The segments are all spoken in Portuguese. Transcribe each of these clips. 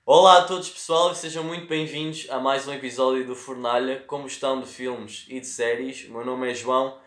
Olá a todos pessoal e sejam muito bem-vindos a mais um episódio do Fornalha, como estão de filmes e de séries. O meu nome é João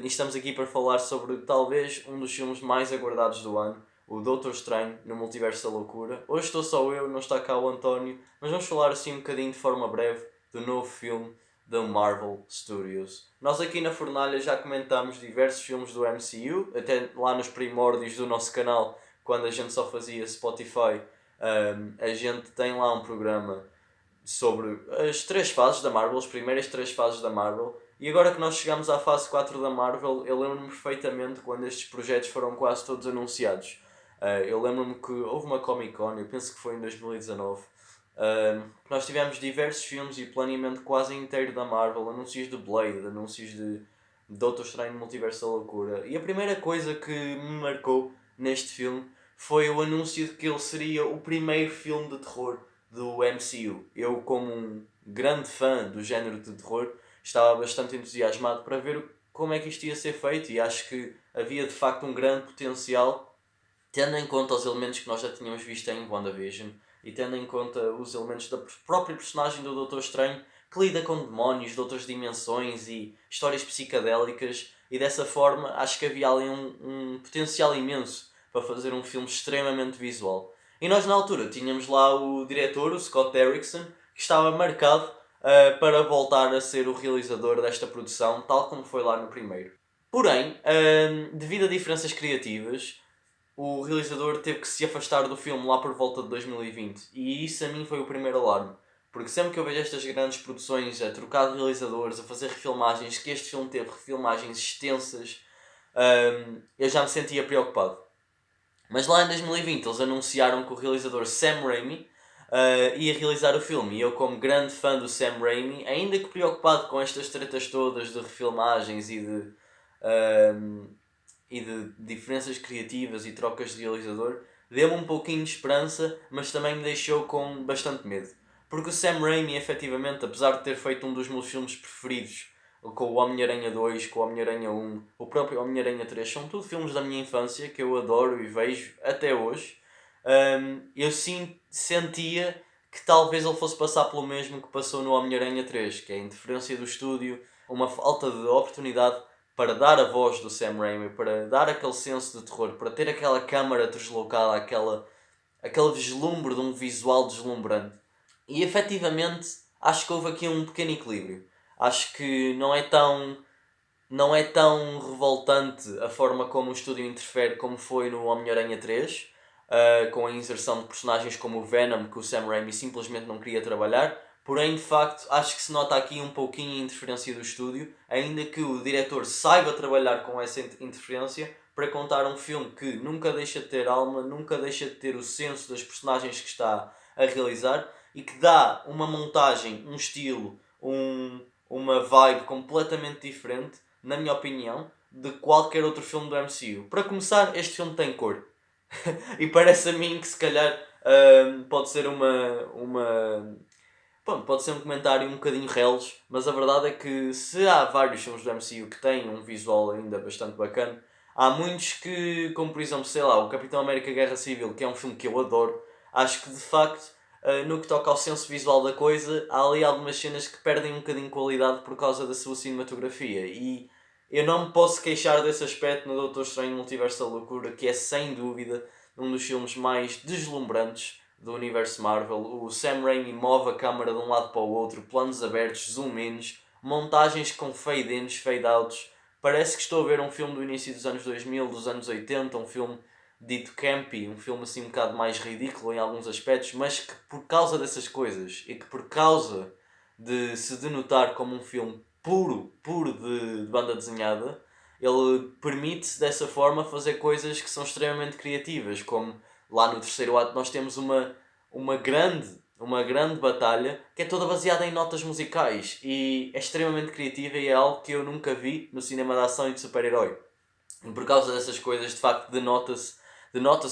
e estamos aqui para falar sobre talvez um dos filmes mais aguardados do ano, o Doutor Estranho no Multiverso da Loucura. Hoje estou só eu, não está cá o António, mas vamos falar assim um bocadinho de forma breve do novo filme da Marvel Studios. Nós aqui na Fornalha já comentamos diversos filmes do MCU, até lá nos primórdios do nosso canal, quando a gente só fazia Spotify. A gente tem lá um programa sobre as três fases da Marvel, as primeiras três fases da Marvel. E agora que nós chegamos à fase 4 da Marvel, eu lembro-me perfeitamente quando estes projetos foram quase todos anunciados. Eu lembro-me que houve uma Comic Con, eu penso que foi em 2019. Nós tivemos diversos filmes e planeamento quase inteiro da Marvel, anúncios de Blade, anúncios de Doutor Estranho no Multiverso da Loucura. E a primeira coisa que me marcou neste filme foi o anúncio de que ele seria o primeiro filme de terror do MCU. Eu, como um grande fã do género de terror, estava bastante entusiasmado para ver como é que isto ia ser feito e acho que havia de facto um grande potencial, tendo em conta os elementos que nós já tínhamos visto em WandaVision e tendo em conta os elementos da própria personagem do Doutor Estranho, que lida com demónios de outras dimensões e histórias psicadélicas, e dessa forma acho que havia ali um potencial imenso para fazer um filme extremamente visual. E nós na altura tínhamos lá o diretor, o Scott Derrickson, que estava marcado para voltar a ser o realizador desta produção, tal como foi lá no primeiro. Porém, devido a diferenças criativas, o realizador teve que se afastar do filme lá por volta de 2020. E isso a mim foi o primeiro alarme. Porque sempre que eu vejo estas grandes produções a trocar de realizadores, a fazer refilmagens, que este filme teve refilmagens extensas, eu já me sentia preocupado. Mas lá em 2020 eles anunciaram que o realizador Sam Raimi ia realizar o filme. E eu, como grande fã do Sam Raimi, ainda que preocupado com estas tretas todas de refilmagens e de diferenças criativas e trocas de realizador, deu-me um pouquinho de esperança, mas também me deixou com bastante medo. Porque o Sam Raimi, efetivamente, apesar de ter feito um dos meus filmes preferidos, com o Homem-Aranha 2, com o Homem-Aranha 1, o próprio Homem-Aranha 3, são tudo filmes da minha infância que eu adoro e vejo até hoje. Eu sentia que talvez ele fosse passar pelo mesmo que passou no Homem-Aranha 3, que é a interferência do estúdio, uma falta de oportunidade para dar a voz do Sam Raimi, para dar aquele senso de terror, para ter aquela câmara deslocada, aquele vislumbre de um visual deslumbrante. E efetivamente acho que houve aqui um pequeno equilíbrio. Acho que não é tão revoltante a forma como o estúdio interfere como foi no Homem-Aranha 3, com a inserção de personagens como o Venom, que o Sam Raimi simplesmente não queria trabalhar. Porém, de facto, acho que se nota aqui um pouquinho a interferência do estúdio, ainda que o diretor saiba trabalhar com essa interferência para contar um filme que nunca deixa de ter alma, nunca deixa de ter o senso das personagens que está a realizar e que dá uma montagem, um estilo, uma vibe completamente diferente, na minha opinião, de qualquer outro filme do MCU. Para começar, este filme tem cor. E parece a mim que se calhar pode ser Pronto, pode ser um comentário um bocadinho reles, mas a verdade é que se há vários filmes do MCU que têm um visual ainda bastante bacana, há muitos que, como por exemplo, sei lá, o Capitão América Guerra Civil, que é um filme que eu adoro, acho que de facto, no que toca ao senso visual da coisa, há ali algumas cenas que perdem um bocadinho de qualidade por causa da sua cinematografia. E eu não me posso queixar desse aspecto no Doutor Estranho no Multiverso da Loucura, que é sem dúvida um dos filmes mais deslumbrantes do universo Marvel. O Sam Raimi move a câmera de um lado para o outro, planos abertos, zoom-ins, montagens com fade-ins, fade-outs. Parece que estou a ver um filme do início dos anos 2000, dos anos 80, um filme dito campy, um filme assim um bocado mais ridículo em alguns aspectos, mas que por causa dessas coisas e que por causa de se denotar como um filme puro de banda desenhada, ele permite-se dessa forma fazer coisas que são extremamente criativas, como lá no terceiro ato nós temos uma grande batalha que é toda baseada em notas musicais e é extremamente criativa e é algo que eu nunca vi no cinema de ação e de super-herói. E por causa dessas coisas, de facto, denota-se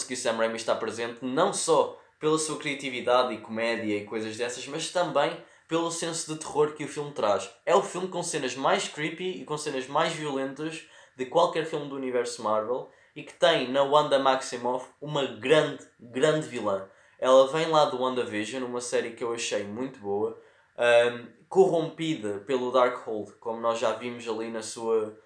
que o Sam Raimi está presente não só pela sua criatividade e comédia e coisas dessas, mas também pelo senso de terror que o filme traz. É o filme com cenas mais creepy e com cenas mais violentas de qualquer filme do universo Marvel e que tem na Wanda Maximoff uma grande vilã. ela vem lá do WandaVision, uma série que eu achei muito boa, corrompida pelo Darkhold, como nós já vimos ali na sua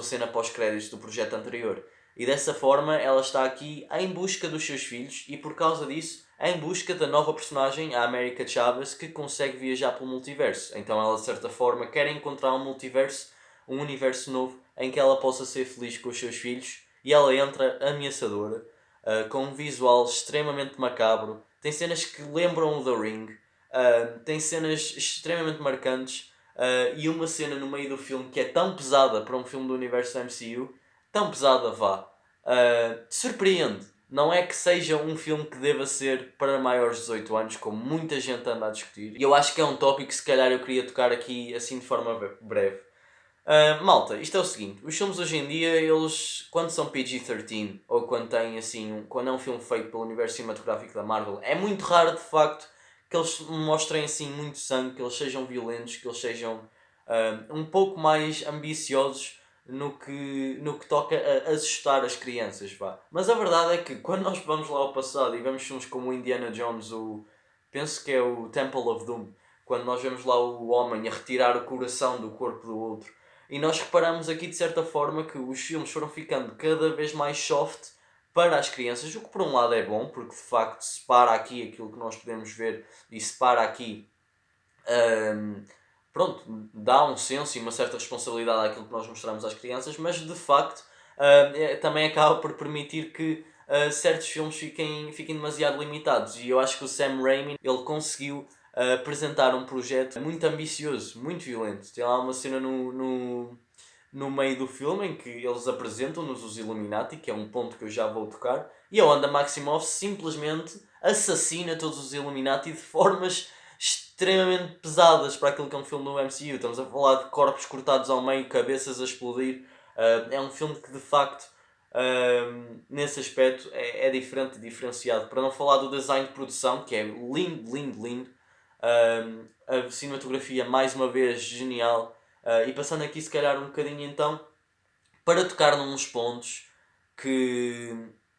cena pós-créditos do projeto anterior. E dessa forma ela está aqui em busca dos seus filhos e por causa disso em busca da nova personagem, a America Chavez, que consegue viajar pelo multiverso. Então ela de certa forma quer encontrar um multiverso, um universo novo em que ela possa ser feliz com os seus filhos e ela entra ameaçadora, com um visual extremamente macabro, tem cenas que lembram o The Ring, tem cenas extremamente marcantes e uma cena no meio do filme que é tão pesada para um filme do universo MCU, tão pesada vá, surpreende. Não é que seja um filme que deva ser para maiores de 18 anos, como muita gente anda a discutir. E eu acho que é um tópico que se calhar eu queria tocar aqui assim de forma breve. Malta, isto é o seguinte, os filmes hoje em dia, eles, quando são PG-13, ou quando têm assim, quando é um filme feito pelo universo cinematográfico da Marvel, é muito raro de facto que eles mostrem assim muito sangue, que eles sejam violentos, que eles sejam um pouco mais ambiciosos no que toca a assustar as crianças, vá. Mas a verdade é que quando nós vamos lá ao passado e vemos filmes como o Indiana Jones, penso que é o Temple of Doom, quando nós vemos lá o homem a retirar o coração do corpo do outro, e nós reparamos aqui de certa forma que os filmes foram ficando cada vez mais soft para as crianças, o que por um lado é bom, porque de facto separa aqui aquilo que nós podemos ver e separa aqui, pronto, dá um senso e uma certa responsabilidade àquilo que nós mostramos às crianças, mas de facto também acaba por permitir que certos filmes fiquem demasiado limitados. E eu acho que o Sam Raimi ele conseguiu apresentar um projeto muito ambicioso, muito violento. Tem lá uma cena no meio do filme em que eles apresentam-nos os Illuminati, que é um ponto que eu já vou tocar, e a Wanda Maximoff simplesmente assassina todos os Illuminati de formas extremamente pesadas para aquilo que é um filme do MCU. Estamos a falar de corpos cortados ao meio, cabeças a explodir. É um filme que de facto, nesse aspecto, é diferente, diferenciado. Para não falar do design de produção, que é lindo, lindo, lindo. A cinematografia, mais uma vez, genial. E passando aqui, se calhar, um bocadinho então, para tocar nos pontos que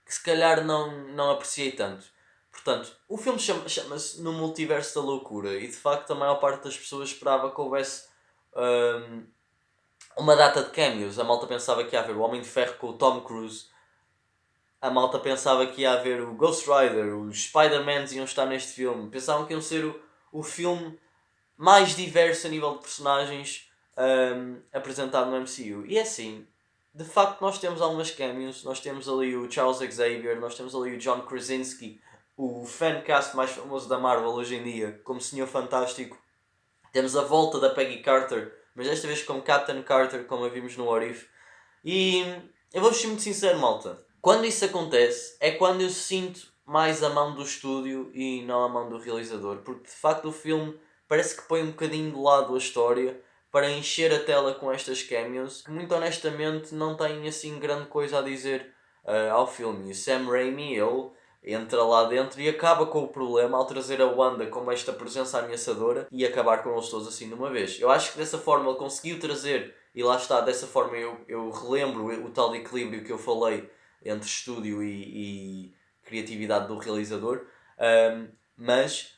se calhar não apreciei tanto. Portanto, o filme chama-se No Multiverso da Loucura e de facto a maior parte das pessoas esperava que houvesse uma data de cameos. A malta pensava que ia haver o Homem de Ferro com o Tom Cruise, a malta pensava que ia haver o Ghost Rider, os Spider-Mans iam estar neste filme, pensavam que iam ser o filme mais diverso a nível de personagens apresentado no MCU. E é assim, de facto nós temos algumas cameos, nós temos ali o Charles Xavier, nós temos ali o John Krasinski, o fancast mais famoso da Marvel hoje em dia, como Senhor Fantástico. Temos a volta da Peggy Carter, mas desta vez como Captain Carter, como a vimos no What If. E eu vou ser muito sincero, malta. Quando isso acontece, é quando eu sinto mais a mão do estúdio e não a mão do realizador. Porque de facto o filme parece que põe um bocadinho de lado a história para encher a tela com estas cameos que muito honestamente não têm assim grande coisa a dizer ao filme. E o Sam Raimi, ele entra lá dentro e acaba com o problema ao trazer a Wanda como esta presença ameaçadora e acabar com eles todos assim de uma vez. Eu acho que dessa forma ele conseguiu trazer, e lá está, dessa forma eu relembro o tal equilíbrio que eu falei entre estúdio e criatividade do realizador, mas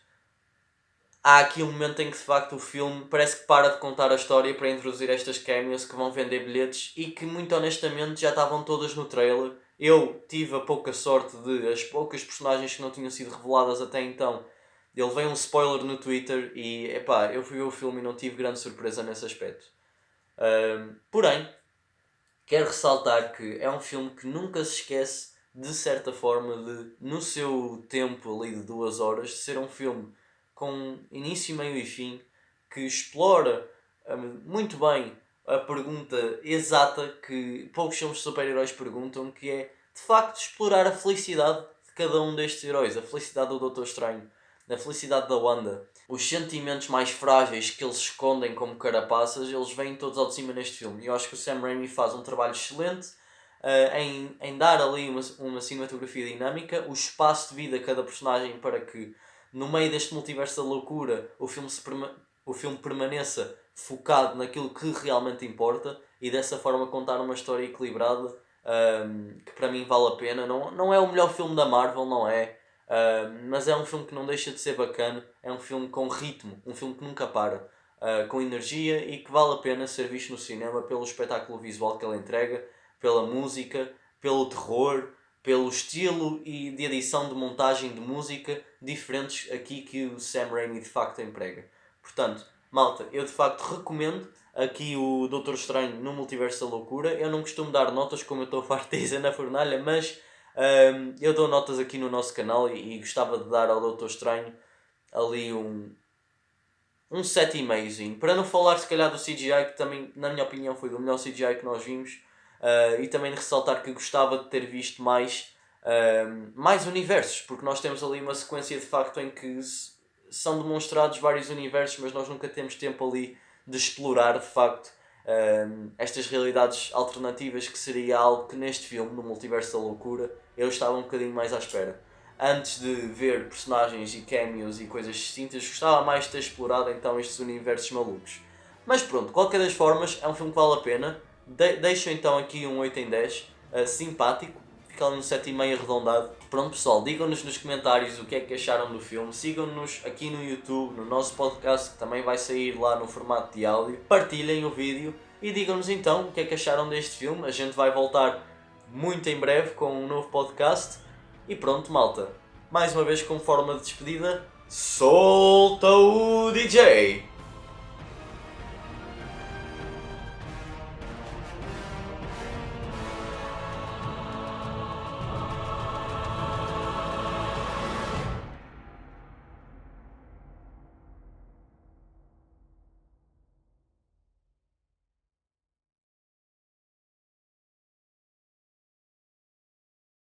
há aqui um momento em que de facto o filme parece que para de contar a história para introduzir estas cameos que vão vender bilhetes e que muito honestamente já estavam todas no trailer. Eu tive a pouca sorte de as poucas personagens que não tinham sido reveladas até então, ele veio um spoiler no Twitter e epá, eu fui ver o filme e não tive grande surpresa nesse aspecto. Porém, quero ressaltar que é um filme que nunca se esquece de certa forma de, no seu tempo ali de 2 horas, de ser um filme com início, meio e fim, que explora muito bem a pergunta exata que poucos filmes de super-heróis perguntam, que é, de facto, explorar a felicidade de cada um destes heróis. A felicidade do Doutor Estranho, a felicidade da Wanda. Os sentimentos mais frágeis que eles escondem como carapaças, eles vêm todos ao de cima neste filme. E eu acho que o Sam Raimi faz um trabalho excelente em dar ali uma cinematografia dinâmica, o espaço de vida a cada personagem para que no meio deste multiverso da loucura o filme permaneça focado naquilo que realmente importa e dessa forma contar uma história equilibrada que para mim vale a pena. Não é o melhor filme da Marvel, não é? Mas é um filme que não deixa de ser bacana, é um filme com ritmo, um filme que nunca para, com energia e que vale a pena ser visto no cinema pelo espetáculo visual que ele entrega, pela música, pelo terror, pelo estilo e de edição de montagem de música diferentes aqui que o Sam Raimi de facto emprega. Portanto, malta, eu de facto recomendo aqui o Doutor Estranho no Multiverso da Loucura. Eu não costumo dar notas como eu estou farto de dizer na fornalha, mas eu dou notas aqui no nosso canal e gostava de dar ao Doutor Estranho ali um 7,5. Para não falar se calhar do CGI, que também na minha opinião foi o melhor CGI que nós vimos. E também de ressaltar que gostava de ter visto mais universos, porque nós temos ali uma sequência de facto em que são demonstrados vários universos, mas nós nunca temos tempo ali de explorar de facto estas realidades alternativas, que seria algo que neste filme, no Multiverso da Loucura, eu estava um bocadinho mais à espera. Antes de ver personagens e cameos e coisas distintas, gostava mais de ter explorado então estes universos malucos. Mas pronto, qualquer das formas, é um filme que vale a pena. Deixo então aqui um 8 em 10, simpático, fica ali no 7,5 arredondado. Pronto pessoal, digam-nos nos comentários o que é que acharam do filme, sigam-nos aqui no YouTube, no nosso podcast que também vai sair lá no formato de áudio, partilhem o vídeo e digam-nos então o que é que acharam deste filme. A gente vai voltar muito em breve com um novo podcast e pronto malta, mais uma vez como forma de despedida, solta o DJ!